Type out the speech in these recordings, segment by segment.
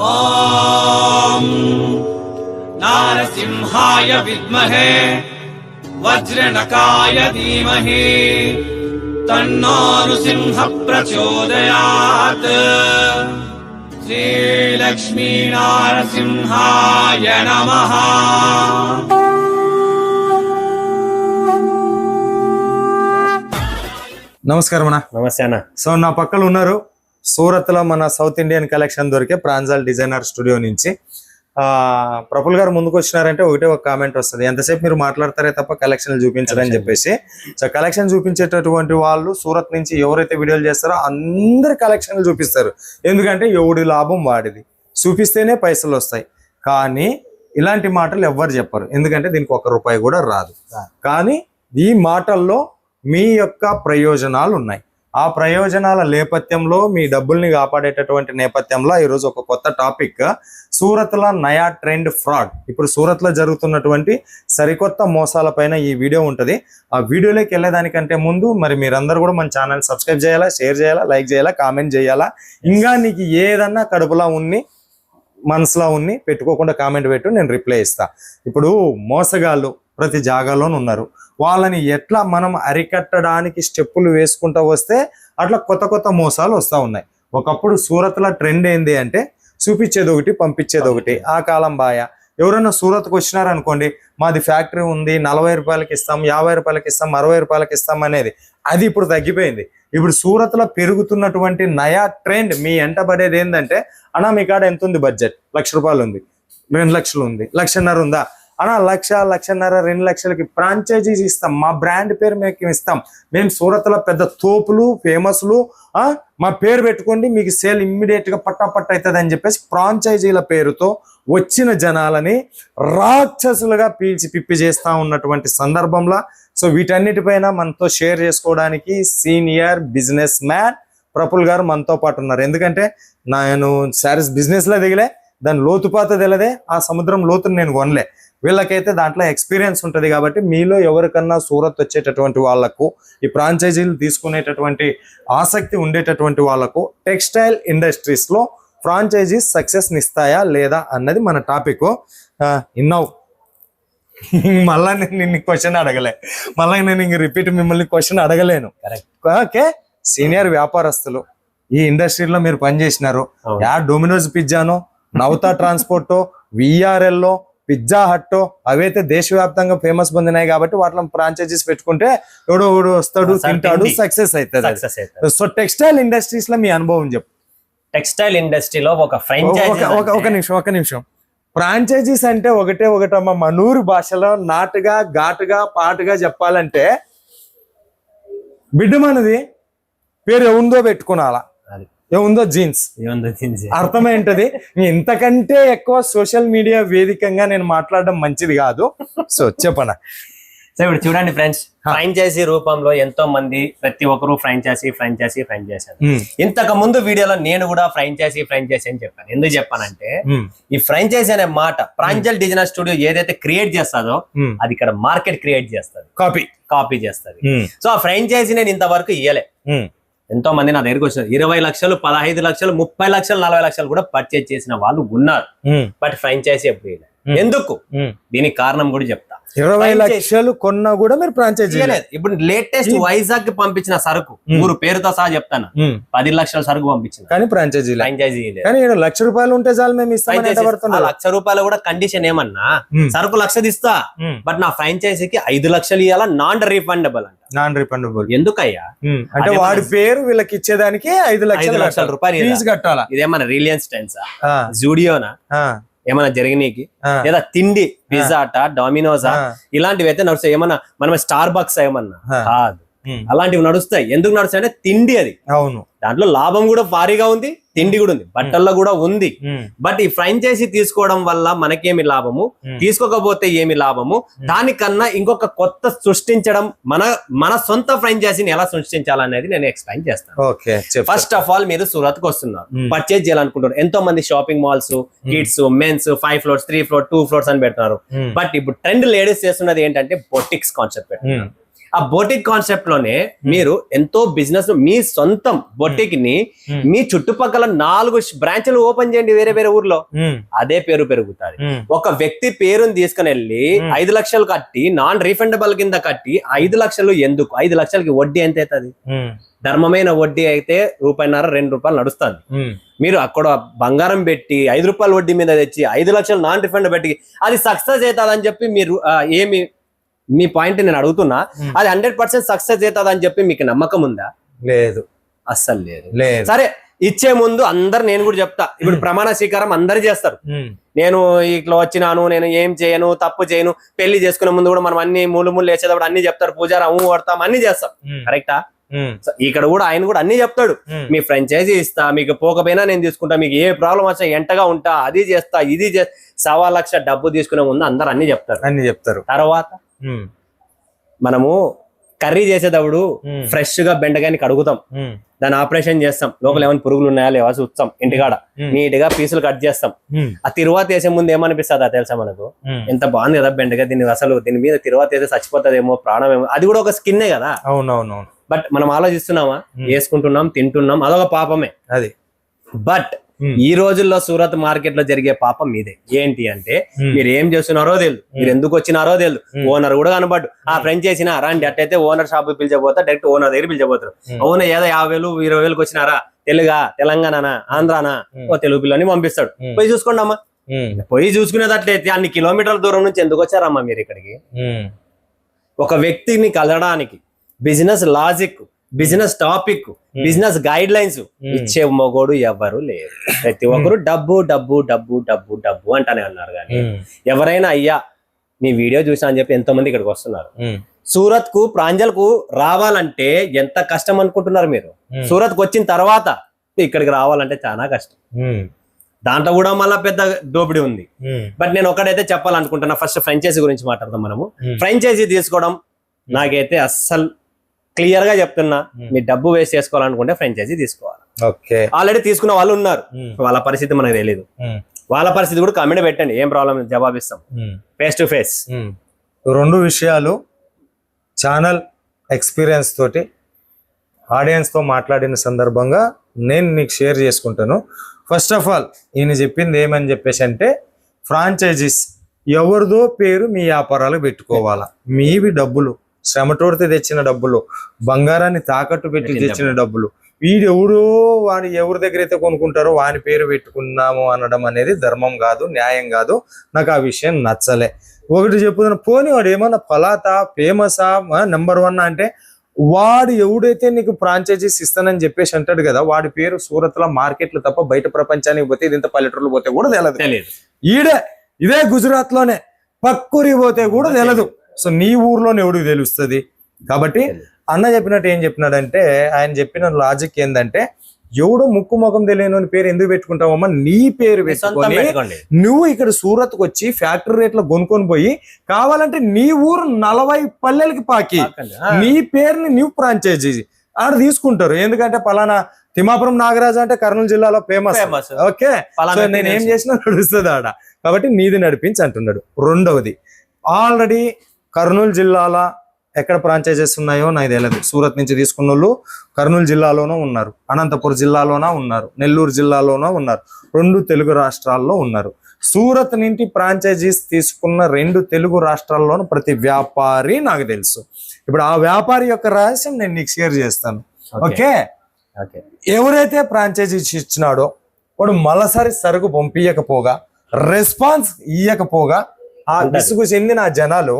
ఓం నారసింహాయ విద్మహే వజ్రనకాయ ధీమహి తన్నో నృసింహ ప్రచోదయాత్. శ్రీలక్ష్మీ నారసింహాయ నమః. నమస్కారం అన్న. నమస్తే అన్న. సో నా పక్కన ఉన్నారు సూరత్ లో మన సౌత్ ఇండియన్ కలెక్షన్ దొరికే ప్రాంజల్ డిజైనర్ స్టూడియో నుంచి ప్రఫుల్ గారు ముందుకు వచ్చినారంటే ఒకటే ఒక కామెంట్ వస్తుంది, ఎంతసేపు మీరు మాట్లాడతారే తప్ప కలెక్షన్ చూపించరని చెప్పేసి. సో కలెక్షన్ చూపించేటటువంటి వాళ్ళు సూరత్ నుంచి ఎవరైతే వీడియోలు చేస్తారో అందరు కలెక్షన్లు చూపిస్తారు. ఎందుకంటే ఎవడి లాభం వాడిది, చూపిస్తేనే పైసలు వస్తాయి. కానీ ఇలాంటి మాటలు ఎవ్వరు చెప్పరు, ఎందుకంటే దీనికి ₹1 కూడా రాదు. కానీ ఈ మాటల్లో మీ యొక్క ప్రయోజనాలు ఉన్నాయి. ఆ ప్రయోజనాల నేపథ్యంలో మీ డబ్బుల్ని కాపాడేటటువంటి నేపథ్యంలో ఈరోజు ఒక కొత్త టాపిక్, సూరత్లో నయా ట్రెండ్ ఫ్రాడ్. ఇప్పుడు సూరత్లో జరుగుతున్నటువంటి సరికొత్త మోసాల పైన ఈ వీడియో ఉంటుంది. ఆ వీడియోలోకి వెళ్ళేదానికంటే ముందు మరి మీరందరూ కూడా మన ఛానల్ సబ్స్క్రైబ్ చేయాలా, షేర్ చేయాలా, లైక్ చేయాలా, కామెంట్ చేయాలా. ఇంకా నీకు ఏదన్నా కడుపులో ఉన్ని మనసులో ఉన్ని పెట్టుకోకుండా కామెంట్ పెట్టు, నేను రిప్లై ఇస్తా. ఇప్పుడు మోసగాళ్ళు ప్రతి జాగాలోనూ ఉన్నారు. వాళ్ళని ఎట్లా మనం అరికట్టడానికి స్టెప్పులు వేసుకుంటూ వస్తే అట్లా కొత్త కొత్త మోసాలు వస్తూ ఉన్నాయి. ఒకప్పుడు సూరత్లో ట్రెండ్ ఏంది అంటే చూపించేది ఒకటి, పంపించేది ఒకటి. ఆ కాలం బాయ. ఎవరైనా సూరత్కి వచ్చినారనుకోండి, మాది ఫ్యాక్టరీ ఉంది, ₹40 ఇస్తాం, ₹50 ఇస్తాం, ₹60 ఇస్తాం అనేది. అది ఇప్పుడు తగ్గిపోయింది. ఇప్పుడు సూరత్లో పెరుగుతున్నటువంటి నయా ట్రెండ్ మీ ఎంటబడేది ఏంటంటే, అన్నా మీ కాడ ఎంత ఉంది బడ్జెట్? ₹1,00,000 ఉంది, 2 లక్షలు ఉంది, 1,50,000 ఉందా అన్నా? 1,00,000, 1,50,000, 2 లక్షలకి ఫ్రాంచైజీస్ ఇస్తాం, మా బ్రాండ్ పేరు మేము ఇస్తాం, మేము సూరత్లో పెద్ద తోపులు ఫేమస్లు, మా పేరు పెట్టుకోండి, మీకు సేల్ ఇమ్మీడియట్ గా పట్టాపట్ట అవుతుంది అని చెప్పేసి ఫ్రాంచైజీల పేరుతో వచ్చిన జనాలని రాక్షసులుగా పీల్చి పిప్పి చేస్తా ఉన్నటువంటి సందర్భంలో సో వీటన్నిటిపైన మనతో షేర్ చేసుకోవడానికి సీనియర్ బిజినెస్ మ్యాన్ ప్రఫుల్ గారు మనతో పాటు ఉన్నారు. ఎందుకంటే నేను శారీస్ బిజినెస్ లో దిగలే, దాని లోతుపాత తెలియదే, ఆ సముద్రం లోతుని నేను కొనలే. వీళ్ళకైతే దాంట్లో ఎక్స్పీరియన్స్ ఉంటుంది. కాబట్టి మీలో ఎవరికన్నా సూరత్ వచ్చేటటువంటి వాళ్లకు, ఈ ఫ్రాంచైజీలు తీసుకునేటటువంటి ఆసక్తి ఉండేటటువంటి వాళ్లకు టెక్స్టైల్ ఇండస్ట్రీస్ లో ఫ్రాంచైజీస్ సక్సెస్ ఇస్తాయా లేదా అన్నది మన టాపిక్. ఇన్నావు మళ్ళా నేను నిన్ను క్వశ్చన్ అడగలే, మళ్ళీ నేను ఇంక రిపీట్ మిమ్మల్ని క్వశ్చన్ అడగలేను. ఓకే, సీనియర్ వ్యాపారస్తులు ఈ ఇండస్ట్రీలో మీరు పనిచేసినారు. యా డొమినోస్ పిజ్జానో, నవతా ట్రాన్స్పోర్టో, విఆర్ఎల్లో, పిజ్జా హట్టో అవైతే దేశవ్యాప్తంగా ఫేమస్ పొందినాయి. కాబట్టి వాటిలో ఫ్రాంచైజీస్ పెట్టుకుంటే ఎవడో వస్తాడు, తింటాడు, సక్సెస్ అవుతుంది. సో టెక్స్టైల్ ఇండస్ట్రీస్ లో మీ అనుభవం చెప్పు. టెక్స్టైల్ ఇండస్ట్రీలో ఒక ఫ్రాంచైజీ, ఒక నిమిషం. ఫ్రాంచైజీస్ అంటే ఒకటమ్మ మనూరు భాషలో నాటుగా ఘాటుగా పాటుగా చెప్పాలంటే బిడ్డ మనది పేరు ఏముందో పెట్టుకునాలా, ఏముందో జీన్స్ అర్థమేంటది. ఇంతకంటే ఎక్కువ సోషల్ మీడియా వేదికంగా నేను మాట్లాడడం మంచిది కాదు. సో చెప్పనా. సో ఇప్పుడు చూడండి ఫ్రెండ్స్, ఫ్రాంచైజీ రూపంలో ఎంతో మంది ప్రతి ఒక్కరు ఫ్రాంచైజీ ఇంతకు ముందు వీడియోలో నేను కూడా ఫ్రాంచైజీ అని చెప్పాను. ఎందుకు చెప్పానంటే ఈ ఫ్రాంచైజీ అనే మాట ప్రాంజల్ డిజైనర్ స్టూడియో ఏదైతే క్రియేట్ చేస్తుందో అది ఇక్కడ మార్కెట్ క్రియేట్ చేస్తుంది, కాపీ చేస్తుంది. సో ఆ ఫ్రాంచైజీ నేను ఇంతవరకు ఇయ్యలే. ఎంతో మంది నా దగ్గరకు వచ్చారు, 20 లక్షలు, 15 లక్షలు, 30 లక్షలు, 40 లక్షలు కూడా పర్చేజ్ చేసిన వాళ్ళు ఉన్నారు. బట్ ఫ్రాంచైజీ ఎప్పుడు ఇయ్యలేదు. ఎందుకు? దీనికి కారణం కూడా చెప్తా. 20 లక్షలు కొన్నా కూడా మీరు ఫ్రాంచైజీ లేదు. ఇప్పుడు లేటెస్ట్ వైజాగ్ కి పంపించిన సరుకు ఊరు పేరుతో సహా చెప్తాను, 10 లక్షల సరుకు పంపించిన, కానీ ఫ్రాంచైజీ ₹1,00,000 ఉంటే చాలు మేము ఇస్తాం. ₹1,00,000 కూడా కండిషన్ ఏమన్నా, సరుకు 1,00,000 ఇస్తా, బట్ నా ఫ్రాంచైజీకి 5 లక్షలు ఇవ్వాలా, నాన్ రీఫండబుల్ అంట. ఎందుకయ్యా అంటే వాడి పేరు వీళ్ళకి ఇచ్చేదానికి 5 లక్షల రూపాయలు కట్టాలా? ఇదేమన్నా రిలయన్స్ ట్రెండ్సా, జూడియోనా, ఏమన్నా జరిగినకి, లేదా తిండి పిజ్జాటా, డామినోసా ఇలాంటివి అయితే నడుస్తాయి. ఏమన్నా మనం స్టార్ బక్స్ ఏమన్నా కాదు, అలాంటివి నడుస్తాయి. ఎందుకు నడుస్తాయి అంటే తిండి అది. అవును, దాంట్లో లాభం కూడా భారీగా ఉంది, తిండి కూడా ఉంది, బట్టల్లో కూడా ఉంది. బట్ ఈ ఫ్రాంచైజీ తీసుకోవడం వల్ల మనకేమి లాభము, తీసుకోకపోతే ఏమి లాభము, దానికన్నా ఇంకొక కొత్త సృష్టించడం, మన సొంత ఫ్రాంచైజీని ఎలా సృష్టించాలనేది నేను ఎక్స్ప్లెయిన్ చేస్తాను. ఫస్ట్ ఆఫ్ ఆల్ మీరు సూరత్ కు వస్తున్నారు, పర్చేజ్ చేయాలనుకుంటారు. ఎంతో మంది shopping malls, kids, men's 5 floors, 3 floors, 2 floors అని పెడతారు. బట్ ఇప్పుడు ట్రెండ్ లేడీస్ చేస్తున్నది ఏంటంటే బొటిక్స్ కాన్సెప్ట్ పెడుతున్నారు. ఆ బొటిక్ కాన్సెప్ట్ లోనే మీరు ఎంతో బిజినెస్ మీ సొంతం బొటిక్ ని మీ చుట్టుపక్కల 4 బ్రాంచ్లు ఓపెన్ చేయండి వేరే వేరే ఊర్లో, అదే పేరు పెరుగుతుంది. ఒక వ్యక్తి పేరుని తీసుకుని వెళ్ళి 5 లక్షలు కట్టి నాన్ రీఫండబుల్ కింద కట్టి 5 లక్షలు ఎందుకు? 5 లక్షలకి వడ్డీ ఎంత అవుతుంది? ధర్మమైన వడ్డీ అయితే ₹1.5-2 నడుస్తుంది. మీరు అక్కడ బంగారం పెట్టి 5 రూపాయల వడ్డీ మీద తెచ్చి 5 లక్షలు నాన్ రిఫండ్ పెట్టి అది సక్సెస్ అవుతుందని చెప్పి మీరు ఏమి మీ పాయింట్ నేను అడుగుతున్నా, అది 100% సక్సెస్ అవుతుంది అని చెప్పి మీకు నమ్మకం ఉందా? లేదు, అస్సలు లేదు. సరే ఇచ్చే ముందు అందరు నేను కూడా చెప్తా, ఇప్పుడు ప్రమాణ స్వీకారం అందరు చేస్తారు. నేను ఇట్లా వచ్చినాను, నేను ఏం చేయను, తప్పు చేయను. పెళ్లి చేసుకునే ముందు కూడా మనం అన్ని మూలు వేసేటప్పుడు అన్ని చెప్తారు, పూజారి అమ్ము కొడతాం, అన్ని చేస్తాం. కరెక్టా? ఇక్కడ కూడా ఆయన కూడా అన్ని చెప్తాడు. మీ ఫ్రాంచైజీ ఇస్తా, మీకు పోకపోయినా నేను తీసుకుంటా, మీకు ఏ ప్రాబ్లం వచ్చా ఎంటగా ఉంటా, అది చేస్తా, ఇది 1.25 లక్ష డబ్బు తీసుకునే ముందు అందరు అన్ని చెప్తారు. తర్వాత మనము కర్రీ చేసేటప్పుడు ఫ్రెష్ గా బెండకాయని కడుగుతాం, దాన్ని ఆపరేషన్ చేస్తాం, లోపల ఏమైనా పురుగులు ఉన్నాయా లేవా చూస్తాం, ఇంటికాడ నీట్ గా పీసులు కట్ చేస్తాం. ఆ తిరువాత వేసే ముందు ఏమనిపిస్తుందా తెలుసా మనకు? ఎంత బాగుంది కదా బెండకాయ, దీని మీద తిరువాత వేస్తే చచ్చిపోతుందేమో, ప్రాణం ఏమో, అది కూడా ఒక స్కిన్నే కదా. అవునవును. బట్ మనం ఆలోచిస్తున్నామా? వేసుకుంటున్నాం, తింటున్నాం, అదొక పాపమే అది. బట్ ఈ రోజుల్లో సూరత్ మార్కెట్ లో జరిగే పాపం మీదే. ఏంటి అంటే మీరు ఏం చేస్తున్నారో తెలియదు, మీరు ఎందుకు వచ్చినారో తెలియదు, ఓనర్ కూడా కనబడ్డు. ఆ ఫ్రెంచ్ చేసినా రండి అట్టయితే ఓనర్ షాప్ పిలిచబోతా, డైరెక్ట్ ఓనర్ దగ్గర పిలిచబోతారు. ఓనర్ ఏదో 50,000-20,000 వచ్చినారా, తెలంగాణ ఆంధ్రానా, ఓ తెలుగు పిల్లని పంపిస్తాడు, పోయి చూసుకోండి అమ్మా. పోయి చూసుకునేటట్లయితే అన్ని కిలోమీటర్ల దూరం నుంచి ఎందుకు వచ్చారమ్మా మీరు ఇక్కడికి? ఒక వ్యక్తిని కలవడానికి business logic, business topic, business guide lines ఇచ్చే మొగోడు ఎవరు లేరు. ప్రతి ఒక్కరు డబ్బు డబ్బు డబ్బు డబ్బు డబ్బు అంటానే అన్నారు. కానీ ఎవరైనా అయ్యా నీ వీడియో చూసా అని చెప్పి ఎంతో మంది ఇక్కడికి వస్తున్నారు. సూరత్ కు ప్రాంజల్ కు రావాలంటే ఎంత కష్టం అనుకుంటున్నారు మీరు? సూరత్ కు వచ్చిన తర్వాత ఇక్కడికి రావాలంటే చాలా కష్టం. దాంట్లో కూడా మళ్ళా పెద్ద దోపిడీ ఉంది. బట్ నేను ఒకటైతే చెప్పాలనుకుంటున్నా, ఫస్ట్ ఫ్రాంచైజీ గురించి మాట్లాడదాం మనము. ఫ్రాంచైజీ తీసుకోవడం నాకైతే అస్సలు క్లియర్ గా చెప్తున్నా, మీ డబ్బు వేస్ట్ చేసుకోవాలనుకుంటే ఫ్రాంచైజీ తీసుకోవాలి. ఆల్రెడీ తీసుకున్న వాళ్ళు ఉన్నారు, వాళ్ళ పరిస్థితి మనకు తెలియదు. వాళ్ళ పరిస్థితి కూడా కామెంట్ పెట్టండి, ఏం ప్రాబ్లం జవాబిస్తాం ఫేస్ టు ఫేస్. 2 విషయాలు ఛానల్ ఎక్స్పీరియన్స్ తోటి ఆడియన్స్ తో మాట్లాడిన సందర్భంగా నేను నీకు షేర్ చేసుకుంటాను. ఫస్ట్ ఆఫ్ ఆల్ ఈయన చెప్పింది ఏమని చెప్పేసి అంటే, ఫ్రాంచైజీస్ ఎవరిదో పేరు మీ వ్యాపారాలు పెట్టుకోవాలా, మీవి డబ్బులు శ్రమతోడితే తెచ్చిన డబ్బులు, బంగారాన్ని తాకట్టు పెట్టి తెచ్చిన డబ్బులు, వీడెవడో వాడు ఎవరి దగ్గర అయితే కొనుక్కుంటారో వాని పేరు పెట్టుకున్నాము అనడం అనేది ధర్మం కాదు, న్యాయం కాదు. నాకు ఆ విషయం నచ్చలే. ఒకటి చెప్పుతున్నా, పోనీ వాడు ఏమన్నా ఫలాతా ఫేమసా నెంబర్ 1 అంటే, వాడు ఎవడైతే నీకు ఫ్రాంచైజీస్ ఇస్తానని చెప్పేసి అంటాడు కదా, వాడి పేరు సూరత్ లో మార్కెట్లు తప్ప బయట ప్రపంచానికి పోతే, ఇది ఇంత పల్లెటూరులో పోతే కూడా తెలియదు. ఇదే గుజరాత్ లోనే పక్కూరికి పోతే కూడా తెలియదు. సో నీ ఊర్లోనే ఎవడికి తెలుస్తుంది? కాబట్టి అన్న చెప్పినట్టు ఏం చెప్పినాడంటే, ఆయన చెప్పిన లాజిక్ ఏంటంటే, ఎవడో ముక్కు ముఖం తెలియని పేరు ఎందుకు పెట్టుకుంటావమ్మా, నీ పేరు పెట్టుకొని నువ్వు ఇక్కడ సూరత్ కు వచ్చి ఫ్యాక్టరీ రేట్లో కొనుక్కొని పోయి, కావాలంటే నీ ఊరు 40 పల్లెలకి పాకి నీ పేరుని నువ్వు ఫ్రాంచైజీ ఆడ తీసుకుంటారు. ఎందుకంటే పలానా తిమ్మాపురం నాగరాజు అంటే కర్నూలు జిల్లాలో ఫేమస్. ఓకే, నేను ఏం చేసినా నడుస్తుంది ఆడ, కాబట్టి నీది నడిపించి అంటున్నాడు. రెండవది, ఆల్రెడీ కర్నూలు జిల్లాలో ఎక్కడ ఫ్రాంచైజెస్ ఉన్నాయో నాకు తెలియదు. సూరత్ నుంచి తీసుకున్న వాళ్ళు కర్నూలు జిల్లాలోనూ ఉన్నారు, అనంతపురం జిల్లాలోనూ ఉన్నారు, నెల్లూరు జిల్లాలోనూ ఉన్నారు, 2 తెలుగు రాష్ట్రాల్లో ఉన్నారు. సూరత్ నుండి ఫ్రాంచైజీస్ తీసుకున్న 2 తెలుగు రాష్ట్రాల్లోనూ ప్రతి వ్యాపారి నాకు తెలుసు. ఇప్పుడు ఆ వ్యాపారి యొక్క రహస్యం నేను నీకు షేర్ చేస్తాను. ఓకే, ఎవరైతే ఫ్రాంచైజీస్ ఇచ్చినాడో వాడు మరోసారి సరుకు పంపించకపోగా, రెస్పాన్స్ ఇయ్యకపోగా ఆ విసుగు చెందిన జనాలు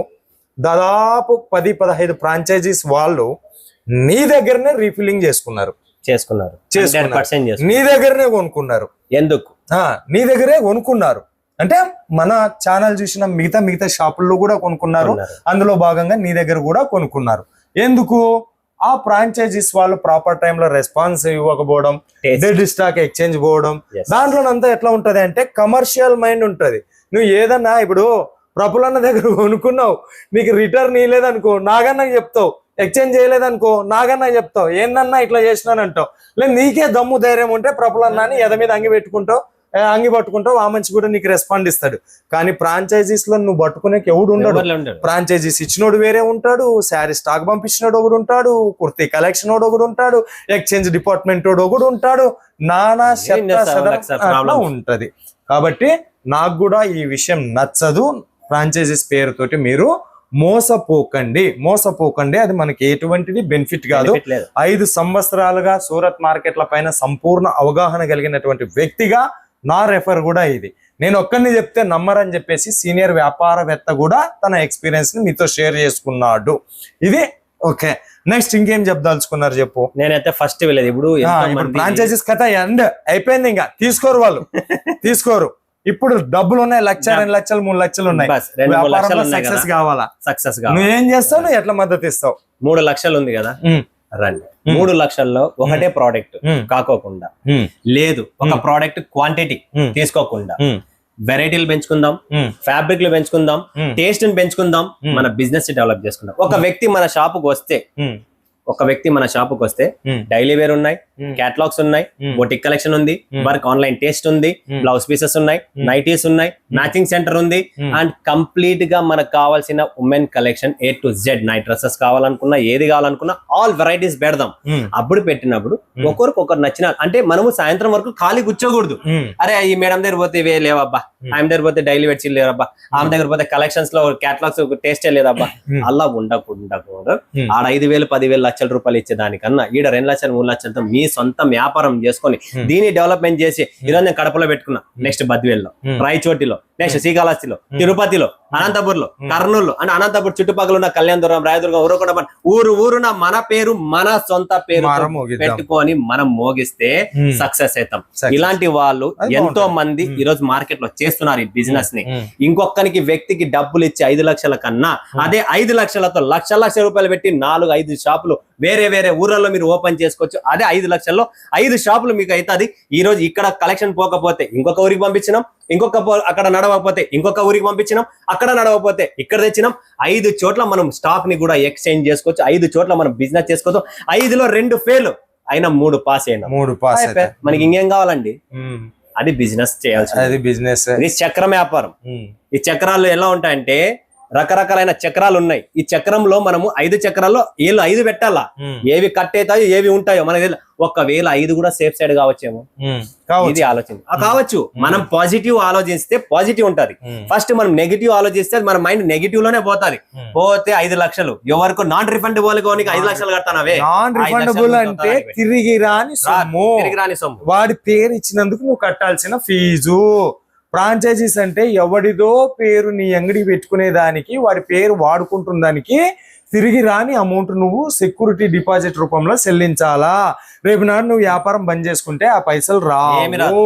దాదాపు 10-15 ఫ్రాంచైజీస్ వాళ్ళు నీ దగ్గరనే రీఫిల్లింగ్ చేసుకున్నారు, నీ దగ్గరనే కొనుక్కున్నారు. ఎందుకు? నీ దగ్గరే కొనుక్కున్నారు అంటే మన ఛానల్ చూసిన మిగతా షాపుల్లో కూడా కొనుక్కున్నారు, అందులో భాగంగా నీ దగ్గర కూడా కొనుక్కున్నారు. ఎందుకు? ఆ ఫ్రాంచైజీస్ వాళ్ళు ప్రాపర్ టైంలో రెస్పాన్స్ ఇవ్వకపోవడం, డెడ్ స్టాక్ ఎక్స్చేంజ్ పోవడం, దాంట్లోనంతా ఎట్లా ఉంటది అంటే కమర్షియల్ మైండ్ ఉంటది. నువ్వు ఏదన్నా ఇప్పుడు ప్రఫులన్న దగ్గర కొనుక్కున్నావు, నీకు రిటర్న్ ఇవ్వలేదనుకో నాగన్నా చెప్తావు, ఎక్స్చేంజ్ చేయలేదనుకో నాగన్నా చెప్తావు, ఏందన్నా ఇట్లా చేసినానంటావు. లేదు నీకే దమ్ము ధైర్యం ఉంటే ప్రఫులన్న అని ఎద మీద అంగి పెట్టుకుంటావు, అంగి పట్టుకుంటావు, ఆ మనిషి కూడా నీకు రెస్పాండ్ ఇస్తాడు. కానీ ఫ్రాంచైజీస్ లో నువ్వు పట్టుకునేకి ఎవడు ఉండడు. ఫ్రాంచైజీస్ ఇచ్చినోడు వేరే ఉంటాడు, శారీ స్టాక్ పంపించినోడు ఒకడు ఉంటాడు, కుర్తీ కలెక్షన్ వాడు ఒకడు ఉంటాడు, ఎక్స్చేంజ్ డిపార్ట్మెంట్ వాడు ఒకడు ఉంటాడు, నానా అట్లా ఉంటది. కాబట్టి నాకు కూడా ఈ విషయం నచ్చదు. ఫ్రాంచైజీస్ పేరుతోటి మీరు మోసపోకండి. అది మనకి ఎటువంటిది బెనిఫిట్ కాదు. 5 సంవత్సరాలుగా సూరత్ మార్కెట్ల పైన సంపూర్ణ అవగాహన కలిగినటువంటి వ్యక్తిగా నా రెఫర్ కూడా ఇది. నేను ఒక్కరిని చెప్తే నమ్మరని చెప్పేసి సీనియర్ వ్యాపారవేత్త కూడా తన ఎక్స్పీరియన్స్ ని మీతో షేర్ చేసుకున్నాడు. ఇది ఓకే. నెక్స్ట్ ఇంకేం చెప్పదలుచుకున్నారు చెప్పు. నేనైతే ఫస్ట్ వెళ్ళేది ఇప్పుడు ఫ్రాంచైజీస్ కథ ఎండ్ అయిపోయింది. ఇంకా తీసుకోరు వాళ్ళు తీసుకోరు. ఇప్పుడు డబ్బులు ఉన్నాయి, 1,00,000 2 లక్షలు 3 లక్షలు ఉన్నాయి. సక్సెస్ కావాలా? సక్సెస్ నువ్వేం చేస్తావు? నువ్వు ఎట్లా మద్దతు ఇస్తావు? 3 లక్షలు ఉంది కదా, రండి. 3 లక్షల్లో ఒకటే ప్రోడక్ట్ కాకోకుండా, లేదు ఒక ప్రోడక్ట్ క్వాంటిటీ తీసుకోకుండా వెరైటీలు పెంచుకుందాం, ఫ్యాబ్రిక్లు పెంచుకుందాం, టేస్ట్ ని పెంచుకుందాం, మన బిజినెస్ డెవలప్ చేసుకుందాం. ఒక వ్యక్తి మన షాపుకి వస్తే డైలీ వేర్ ఉన్నాయి, క్యాటలాగ్స్ ఉన్నాయి, బొటిక్ కలెక్షన్ ఉంది, వర్క్ ఆన్లైన్ టేస్ట్ ఉంది, బ్లౌజ్ పీసెస్ ఉన్నాయి, నైటీస్ ఉన్నాయి, మ్యాచింగ్ సెంటర్ ఉంది, అండ్ కంప్లీట్ గా మనకు కావాల్సిన women collection A to Z, night dresses కావాలనుకున్నా, ఏది కావాలనుకున్నా ఆల్ వెరైటీస్ పెడదాం. అప్పుడు పెట్టినప్పుడు ఒకరు నచ్చిన, అంటే మనము సాయంత్రం వరకు ఖాళీ కూర్చోకూడదు. అరే ఈ మేడం దగ్గర పోతే ఇవే లేవబ్బా, ఆమె దగ్గర పోతే డైలీ వేర్ చిల్ లేవబ్బా, ఆమె దగ్గర పోతే కలెక్షన్స్ లో క్యాటలాగ్స్ టేస్టే లేదబ్బా, అలా ఉండకుండా ఆడ 5,000 10,000 లక్షల రూపాయలు ఇచ్చేదానికన్నా ఈడ 2 లక్షలు 3 లక్షలతో మీ సొంత వ్యాపారం చేసుకొని దీన్ని డెవలప్మెంట్ చేసి, ఈరోజు నేను కడపలో పెట్టుకున్నా, నెక్స్ట్ బద్వేల్లో, రాయచోటిలో, నెక్స్ట్ శ్రీకాళహస్తిలో, తిరుపతిలో, అనంతపూర్లో, కర్నూలు, అంటే అనంతపురం చుట్టుపక్కల ఉన్న కళ్యాణదుర్గం, రాయదుర్గం, ఊరుకొండ, ఊరున మన పేరు, మన సొంత పేరు పెట్టుకొని మనం మోగిస్తే సక్సెస్ అవుతాం. ఇలాంటి వాళ్ళు ఎంతో మంది ఈ రోజు మార్కెట్ లో చేస్తున్నారు ఈ బిజినెస్ ని. ఇంకొకరికి వ్యక్తికి డబ్బులు ఇచ్చి 5 లక్షల కన్నా అదే 5 లక్షలతో లక్ష రూపాయలు పెట్టి 4-5 షాపులు వేరే ఊర్లలో మీరు ఓపెన్ చేసుకోవచ్చు. అదే 5 లక్షల్లో 5 షాపులు మీకు అవుతుంది. ఈ రోజు ఇక్కడ కలెక్షన్ పోకపోతే ఇంకొక ఊరికి పంపించినాం, అక్కడ నడవకపోతే ఇంకొక ఊరికి పంపించినాం, అక్కడ నడవకపోతే ఇక్కడ తెచ్చినాం. 5 చోట్ల మనం స్టాక్ ని కూడా ఎక్స్చేంజ్ చేసుకోవచ్చు, 5 చోట్ల మనం బిజినెస్ చేసుకోవచ్చు. 5లో 2 ఫెయిల్ అయినా 3 పాస్ అయినా మనకి ఇంకేం కావాలండి? అది బిజినెస్ చేయాల్సింది. ఇది చక్రం వ్యాపారం. ఈ చక్రాలు ఎలా ఉంటాయంటే రకరకాలైన చక్రాలు ఉన్నాయి. ఈ చక్రంలో మనము 5 చక్రాల్లో 5 పెట్టాలా, ఏవి కట్ అవుతాయో ఏవి ఉంటాయో మనకి. ఒకవేళ 5 కూడా సేఫ్ సైడ్ కావచ్చేమో, ఇది ఆలోచన కావచ్చు. మనం పాజిటివ్ ఆలోచిస్తే పాజిటివ్ ఉంటది. ఫస్ట్ మనం నెగిటివ్ ఆలోచిస్తే మన మైండ్ నెగిటివ్ లోనే పోతుంది. పోతే 5 లక్షలు ఎవరికి నాన్ రిఫండబుల్ 5 లక్షలు కడతానవే. నాన్ రిఫండబుల్ అంటే తిరిగి రాని సొమ్ము. వాడి పేరు ఇచ్చినందుకు నువ్వు కట్టాల్సిన ఫీజు. ఫ్రాంచైజీస్ అంటే ఎవడిదో పేరు నీ అంగడికి పెట్టుకునే దానికి, వాడి పేరు వాడుకుంటున్న దానికి తిరిగి రాని అమౌంట్ నువ్వు సెక్యూరిటీ డిపాజిట్ రూపంలో చెల్లించాలా. రేపు నాడు నువ్వు వ్యాపారం బంద్ చేసుకుంటే ఆ పైసలు రావు.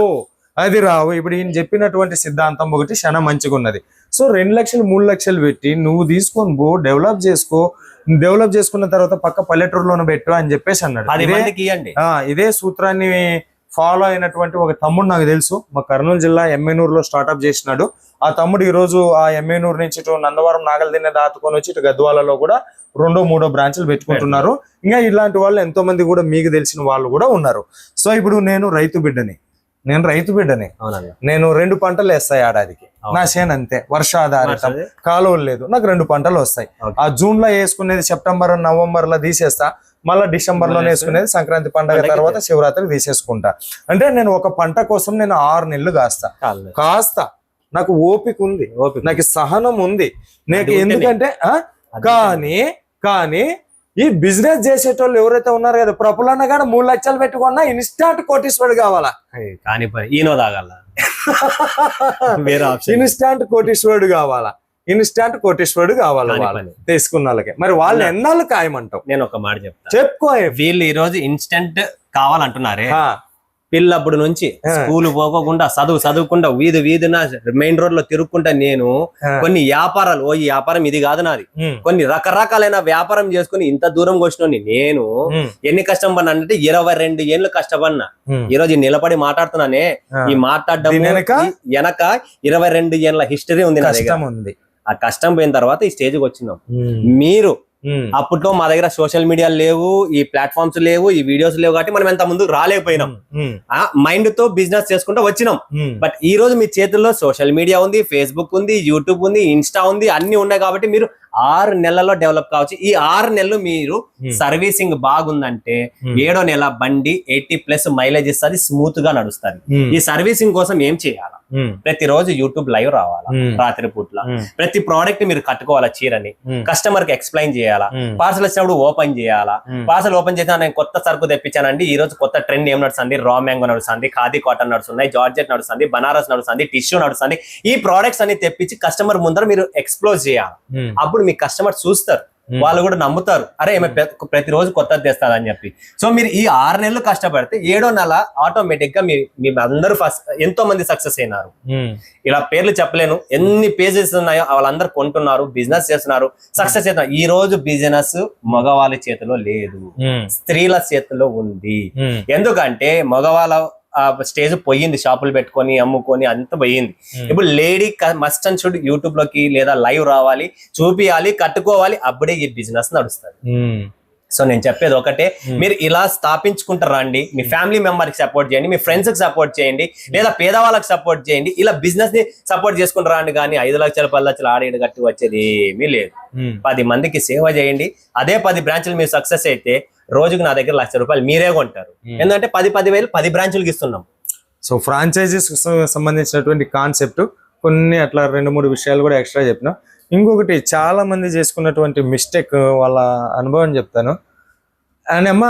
ఇప్పుడు ఈయన చెప్పినటువంటి సిద్ధాంతం ఒకటి చాలా మంచిగా ఉన్నది. సో 2 లక్షలు 3 లక్షలు పెట్టి నువ్వు తీసుకొని పో, డెవలప్ చేసుకున్న తర్వాత పక్క పల్లెటూరులోనే పెట్టు అని చెప్పేసి అన్నాడు. ఇదే సూత్రాన్ని ఫాలో అయినటువంటి ఒక తమ్ముడు నాకు తెలుసు, మా కర్నూలు జిల్లా ఎమ్మెనూరులో స్టార్ట్అప్ చేసినాడు. ఆ తమ్ముడు ఈ రోజు ఆ ఎమ్మెనూరు నుంచి ఇటు నందవరం నాగల్దిన్నె దాటుకొని వచ్చి ఇటు గద్వాలలో కూడా 2-3 బ్రాంచ్లు పెట్టుకుంటున్నారు. ఇంకా ఇలాంటి వాళ్ళు ఎంతో మంది కూడా మీకు తెలిసిన వాళ్ళు కూడా ఉన్నారు. సో ఇప్పుడు నేను రైతు బిడ్డని, నేను 2 పంటలు వేస్తాయి ఏడాదికి. నా చేను అంతే, వర్షాధారితం, కాలువలు లేదు, నాకు 2 పంటలు వస్తాయి. ఆ జూన్ లో వేసుకునేది సెప్టెంబర్ నవంబర్ లో తీసేస్తా, మళ్ళీ డిసెంబర్ లోనే వేసుకునేది సంక్రాంతి పండుగ తర్వాత శివరాత్రి తీసేసుకుంటా. అంటే నేను ఒక పంట కోసం నేను 6 నెలలు కాస్తా. నాకు ఓపిక ఉంది, నాకు సహనం ఉంది నాకు. ఎందుకంటే కానీ ఈ బిజినెస్ చేసేటోళ్ళు ఎవరైతే ఉన్నారో కదా, ప్రపులన్న కాడ 3 లక్షలు పెట్టుకున్నా ఇన్స్టాంట్ కోటీశ్వరుడు కావాలా, ఇన్స్టాంట్ కోటీశ్వరుడు కావాలా తీసుకున్న వాళ్ళకి. మరి వాళ్ళు ఎన్నాళ్ళు ఖాయమంటావు? నేను ఒక మాట చెప్పుకో. వీళ్ళు ఈ రోజు ఇన్స్టెంట్ కావాలంటున్నారే, పిల్లప్పుడు నుంచి స్కూల్ పోకుండా చదువుకుండా వీధిన మెయిన్ రోడ్ లో తిరుగుకుంటా నేను కొన్ని వ్యాపారాలు, ఈ వ్యాపారం ఇది కాదు నాది, కొన్ని రకరకాలైన వ్యాపారం చేసుకుని ఇంత దూరం వచ్చినోని నేను ఎన్ని కష్టపడినా అంటే 22 ఏళ్ళు కష్టపడినా. ఈ రోజు నిలబడి మాట్లాడుతున్నానే, ఈ మాట్లాడడం వెనక 22 ఏళ్ళ హిస్టరీ ఉంది నా దగ్గర. ఆ కష్టం పోయిన తర్వాత ఈ స్టేజ్కి వచ్చినాం. మీరు అప్పట్లో మా దగ్గర సోషల్ మీడియా లేవు, ఈ ప్లాట్ఫామ్స్ లేవు, ఈ వీడియోస్ లేవు, కాబట్టి మనం ఎంత ముందుకు రాలేకపోయినాం. మైండ్ తో బిజినెస్ చేసుకుంటూ వచ్చినాం. బట్ ఈ రోజు మీ చేతుల్లో సోషల్ మీడియా ఉంది, ఫేస్బుక్ ఉంది, యూట్యూబ్ ఉంది, ఇన్స్టా ఉంది, అన్ని ఉన్నాయి. కాబట్టి మీరు 6 నెలల్లో డెవలప్ కావచ్చు. ఈ 6 నెలలు మీరు సర్వీసింగ్ బాగుందంటే 7వ నెల బండి 80+ మైలేజ్ ఇస్తుంది, స్మూత్ గా నడుస్తుంది. ఈ సర్వీసింగ్ కోసం ఏం చేయాలా? ప్రతిరోజు యూట్యూబ్ లైవ్ రావాలా, రాత్రి పూట్ల ప్రతి ప్రోడక్ట్ మీరు కట్టుకోవాలా, చీరని కస్టమర్ కి ఎక్స్ప్లెయిన్ చేయాలా, పార్సల్ వచ్చినప్పుడు ఓపెన్ చేయాలా. పార్సల్ ఓపెన్ చేసినా నేను కొత్త సరుకు తెప్పించానండి, ఈ రోజు కొత్త ట్రెండ్ ఏం నడుస్తుంది, రా మ్యాంగో నడుస్తుంది, ఖాదీ కాటన్ నడుస్తున్నాయి, జార్జెట్ నడుస్తుంది, బనారస్ నడుస్తుంది, టిష్యూ నడుస్తుంది. ఈ ప్రోడక్ట్స్ అన్ని తెప్పించి కస్టమర్ ముందర మీరు ఎక్స్ప్లోజ్ చేయాలి. అప్పుడు మీ కస్టమర్ చూస్తారు, వాళ్ళు కూడా నమ్ముతారు, అరే ప్రతిరోజు కొత్తది తెస్తారని చెప్పి. సో మీరు ఈ 6 నెలలు కష్టపడితే 7వ నెల ఆటోమేటిక్ గా మీ అందరూ ఎంతో మంది సక్సెస్ అయినారు. ఇలా పేర్లు చెప్పలేను, ఎన్ని పేజెస్ ఉన్నాయో వాళ్ళందరూ కొంటున్నారు, బిజినెస్ చేస్తున్నారు, సక్సెస్ అవుతున్నారు. ఈ రోజు బిజినెస్ మగవాళ్ళ చేతిలో లేదు, స్త్రీల చేతిలో ఉంది. ఎందుకంటే మగవాళ్ళ స్టేజ్ పోయింది, షాపులు పెట్టుకొని అమ్ముకొని అంత పోయింది. ఇప్పుడు lady must and should YouTube లోకి లేదా లైవ్ రావాలి, చూపియాలి, కట్టుకోవాలి, అప్పుడే ఈ బిజినెస్ నడుస్తుంది. సో నేను చెప్పేది ఒకటే, మీరు ఇలా స్థాపించుకుంటారండి. మీ ఫ్యామిలీ మెంబర్ కి సపోర్ట్ చేయండి, మీ ఫ్రెండ్స్ కి సపోర్ట్ చేయండి, లేదా పేదవాళ్ళకి సపోర్ట్ చేయండి. ఇలా బిజినెస్ ని సపోర్ట్ చేసుకుంటారండి. కానీ 5 లక్షలు 10 లక్షలు ఆడేడు కట్టి వచ్చేది ఏమీ లేదు. 10 మందికి సేవ చేయండి. అదే 10 బ్రాంచ్లు మీరు సక్సెస్ అయితే రోజుకి నా దగ్గర ₹1,00,000 మీరే కొంటారు. ఎందుకంటే 10,000 10 బ్రాంచులకి ఇస్తున్నాం. సో ఫ్రాంచైజీస్ సంబంధించినటువంటి కాన్సెప్ట్ కొన్ని అట్లా 2-3 విషయాలు కూడా ఎక్స్ట్రా చెప్పిన. ఇంకొకటి చాలా మంది చేసుకున్నటువంటి మిస్టేక్ వాళ్ళ అనుభవం చెప్తాను. అని అమ్మ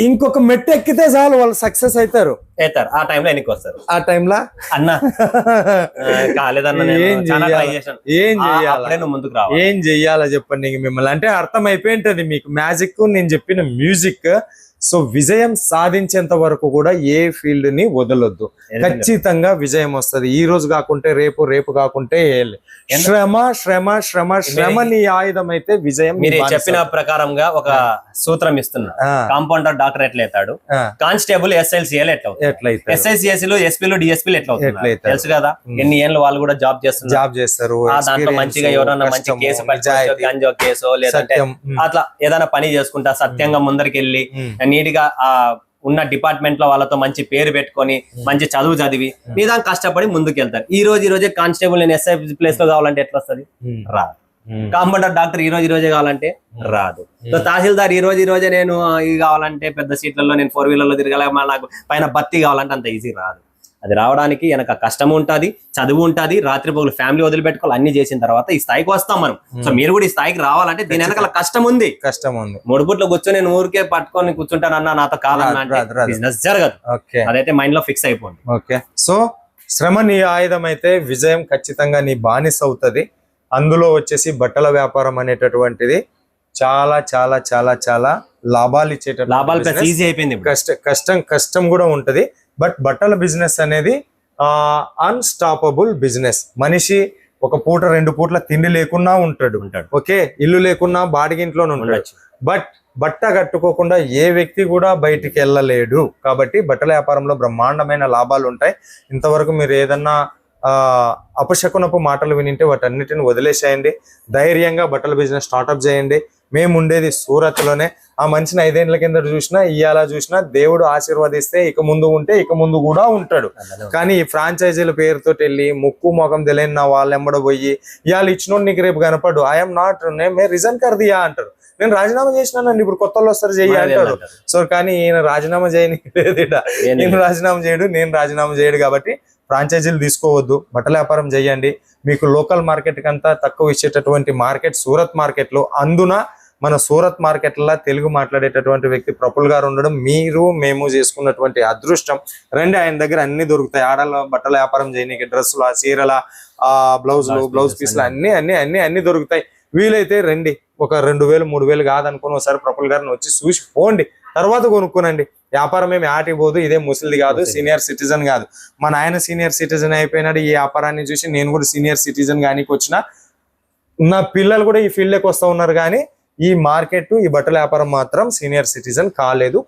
ఇంకొక మెట్టు ఎక్కితే చాలు వాళ్ళు సక్సెస్ అవుతారు. ఆ టైంలో ఎన్నికి వస్తారు. ఆ టైంలో అన్నా కాలేదన్న ఏం చెయ్యాలో చెప్పండి మిమ్మల్ని. అంటే అర్థం అయిపోయింటది మీకు మ్యాజిక్, నేను చెప్పిన మ్యూజిక్. సో విజయం సాధించేంత వరకు కూడా ఏ ఫీల్డ్ ని వదలొద్దు, ఖచ్చితంగా విజయం వస్తుంది. ఈ రోజు కాకుంటే రేపు, రేపు కాకుంటే శ్రమ శ్రమ శ్రమ శ్రమ నీ ఆయుధం అయితే విజయం. మీరు చెప్పిన ప్రకారంగా ఒక సూత్రం ఇస్తున్నా. కాంపౌండర్ డాక్టర్ ఎట్లయితాడు, కానిస్టేబుల్ SLCL ఎట్లయితాడు, SICSలు SPలు DSPలు ఎట్లవుతారు తెలుసు కదా. ఎన్ని ఏళ్ళు వాళ్ళు కూడా జాబ్ చేస్తారు. దాంట్లో మంచిగా ఎవరన్నా మంచి కేసు గంజో కేసు లేదంటే అట్లా ఏదైనా పని చేసుకుంటా సత్యంగా ముందరికి నీట్ గా ఉన్న డిపార్ట్మెంట్ లో వాళ్ళతో మంచి పేరు పెట్టుకొని మంచి చదువు చదివి మీద కష్టపడి ముందుకు వెళ్తారు. ఈ రోజే కానిస్టేబుల్ నేను SI ప్లేస్ లో కావాలంటే ఎట్లా వస్తుంది? రాదు. కాంపౌండర్ డాక్టర్ ఈ రోజే కావాలంటే రాదు. సో తహసీల్దార్ ఈ రోజే నేను ఇది కావాలంటే పెద్ద సీట్లలో నేను 4 వీలర్లో తిరగాలి, నాకు పైన బత్తి కావాలంటే అంత ఈజీ రాదు. అది రావడానికి వెనక కష్టం ఉంటుంది, చదువు ఉంటుంది, రాత్రి పగులు ఫ్యామిలీ వదిలిపెట్టుకోవాలి. అన్ని చేసిన తర్వాత ఈ స్థాయికి వస్తాం మనం. సో మీరు కూడా ఈ స్థాయికి రావాలంటే దీని వెనకాల కష్టం ఉంది. 3 పూట్లు కూర్చొని నేను ఊరికే పట్టుకొని కూర్చుంటానన్నా నాతో కాదన్నా బిజినెస్ జరగదు. అదైతే మైండ్ లో ఫిక్స్ అయిపోయింది. ఓకే. సో శ్రమ నీ ఆయుధం అయితే విజయం ఖచ్చితంగా నీ బానిస అవుతుంది. అందులో వచ్చేసి బట్టల వ్యాపారం అనేటటువంటిది చాలా చాలా చాలా చాలా లాభాలు ఇచ్చేటటువంటి ఈజీ అయిపోయింది. కష్టం కూడా ఉంటది. బట్ బట్టల బిజినెస్ అనేది అన్స్టాపబుల్ బిజినెస్. మనిషి ఒక పూట 2 పూట్ల తిండి లేకున్నా ఉంటాడు, ఓకే, ఇల్లు లేకున్నా బాడిగింట్లోనే ఉంటాడు. బట్ బట్ట కట్టుకోకుండా ఏ వ్యక్తి కూడా బయటికి వెళ్ళలేడు. కాబట్టి బట్టల వ్యాపారంలో బ్రహ్మాండమైన లాభాలు ఉంటాయి. ఇంతవరకు మీరు ఏదన్నా అపశకునపు మాటలు వినింటే వాటన్నిటిని వదిలేసేయండి. ధైర్యంగా బట్టల బిజినెస్ స్టార్ట్అప్ చేయండి. మేము ఉండేది సూరత్ లోనే. ఆ మనిషిని 5 ఏళ్ల కింద చూసినా ఇయ్యాల చూసినా దేవుడు ఆశీర్వదిస్తే ఇక ముందు ఉంటే ఇక ముందు కూడా ఉంటాడు. కానీ ఈ ఫ్రాంచైజీల పేరుతో వెళ్ళి ముక్కు మొఖం తెలియని నా వాళ్ళు ఎంబడ పోయి ఇవాళ ఇచ్చినోడు నీకు రేపు కనపడు, ఐఎమ్ నాట్ మే రిజైన్ కర్దియా అంటారు. నేను రాజీనామా చేసినానండి, ఇప్పుడు కొత్త వాళ్ళు వస్తారు చెయ్యి అంటారు. సో కానీ ఈయన రాజీనామా చేయని లేదు, నేను రాజీనామా చేయడు, నేను రాజీనామా చేయడు. కాబట్టి ఫ్రాంచైజీలు తీసుకోవద్దు, బట్టల వ్యాపారం చేయండి. మీకు లోకల్ మార్కెట్ కంతా తక్కువ ఇచ్చేటటువంటి మార్కెట్ సూరత్ మార్కెట్లో, అందున మన సూరత్ మార్కెట్లలో తెలుగు మాట్లాడేటటువంటి వ్యక్తి ప్రఫుల్ గారు ఉండడం మేము చేసుకున్నటువంటి అదృష్టం. రండి, ఆయన దగ్గర అన్ని దొరుకుతాయి. ఆడల బట్టల వ్యాపారం చేయడానికి డ్రెస్సుల, చీరల, బ్లౌజ్ పీస్లు అన్ని దొరుకుతాయి. వీలైతే రండి, ఒక 2,000 3,000 కాదనుకుని ఒకసారి ప్రఫుల్ గారిని వచ్చి చూసి పోండి, తర్వాత కొనుక్కోనండి. వ్యాపారం ఏమి ఆటిపోదు, ఇదే ముసలిది కాదు, సీనియర్ సిటిజన్ కాదు. మా నాయన సీనియర్ సిటిజన్ అయిపోయినాడు. ఈ వ్యాపారాన్ని చూసి నేను కూడా సీనియర్ సిటిజన్ కానీ వచ్చిన నా పిల్లలు కూడా ఈ ఫీల్డ్లోకి వస్తూ ఉన్నారు. కానీ ఈ మార్కెట్, ఈ బట్టల వ్యాపారం మాత్రం సీనియర్ సిటిజన్ కాదు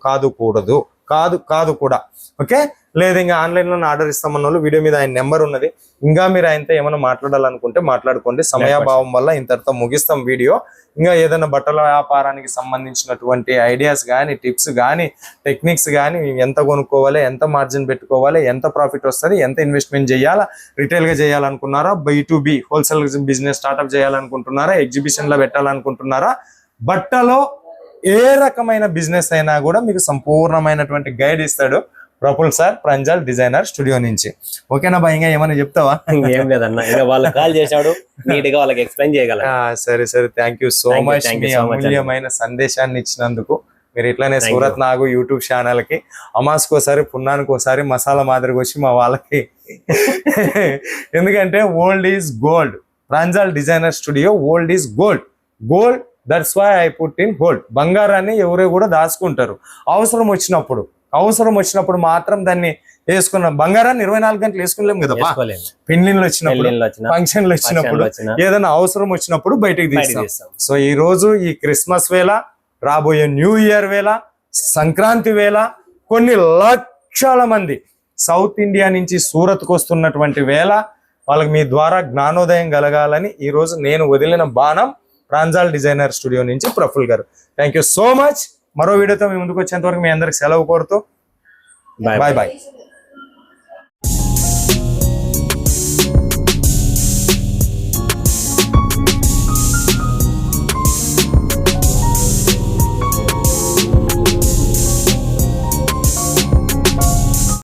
కూడా. ఓకే, లేదు ఇంకా ఆన్లైన్ లో ఆర్డర్ ఇస్తామన్న వాళ్ళు వీడియో మీద ఆయన నెంబర్ ఉన్నది. ఇంకా మీరు ఆయనతో ఏమైనా మాట్లాడాలనుకుంటే మాట్లాడుకోండి. సమయాభావం వల్ల ఇంతటితో ముగిస్తాం వీడియో. ఇంకా ఏదైనా బట్టల వ్యాపారానికి సంబంధించినటువంటి ఐడియాస్ కానీ, టిప్స్ కానీ, టెక్నిక్స్ కానీ, ఎంత కొనుక్కోవాలి, ఎంత మార్జిన్ పెట్టుకోవాలి, ఎంత ప్రాఫిట్ వస్తుంది, ఎంత ఇన్వెస్ట్మెంట్ చేయాలా, రిటైల్ గా చేయాలనుకున్నారా, B2B హోల్సేల్ బిజినెస్ స్టార్ట్అప్ చేయాలనుకుంటున్నారా, ఎగ్జిబిషన్ లో పెట్టాలనుకుంటున్నారా, బట్టలో ఏ రకమైన బిజినెస్ అయినా కూడా మీకు సంపూర్ణమైనటువంటి గైడ్ ఇస్తాడు Praful sir, Pranjal designer studio నుంచి. ఓకేనా బా, ఇంకా ఏమైనా చెప్తావా? ఏం లేదన్న, ఇంకా వాళ్ళు కాల్ చేశాడు, నీట్ గా వాళ్ళకి ఎక్స్ప్లెయిన్ చేయగల. సరే సరే, థ్యాంక్ యూ సో మచ్ మీ అమూల్యమైన సందేశాన్ని ఇచ్చినందుకు. మీరు ఇట్లానే సూరత్ నాగు యూట్యూబ్ ఛానల్ కి అమాస్కోసారి పున్నానికోసారి మసాలా మాదిరిగా వచ్చి మా వాళ్ళకి ఎందుకంటే old is gold. Pranjal designer studio old is gold. Gold, that's why I put in gold. బంగారాన్ని ఎవరు కూడా దాచుకుంటారు. అవసరం వచ్చినప్పుడు మాత్రం దాన్ని వేసుకున్నాం. బంగారాన్ని 24 గంటలు వేసుకునేలేం కదా, పెళ్లిళ్ళు వచ్చినప్పుడు, ఫంక్షన్లు వచ్చినప్పుడు, ఏదైనా అవసరం వచ్చినప్పుడు బయటకు తీస్తాం. సో ఈ రోజు ఈ క్రిస్మస్ వేళ, రాబోయే న్యూ ఇయర్ వేళ, సంక్రాంతి వేళ, కొన్ని లక్షల మంది సౌత్ ఇండియా నుంచి సూరత్కు వస్తున్నటువంటి వేళ వాళ్ళకి మీ ద్వారా జ్ఞానోదయం కలగాలని ఈ రోజు నేను వదిలిన బాణం ప్రాంజల్ డిజైనర్ స్టూడియో నుంచి ప్రఫుల్ గారు. Thank you so much. మరో వీడియోతో మీ ముందుకు వచ్చేంత వరకు మీ అందరికి సెలవు కోరుతూ బాయ్ బాయ్.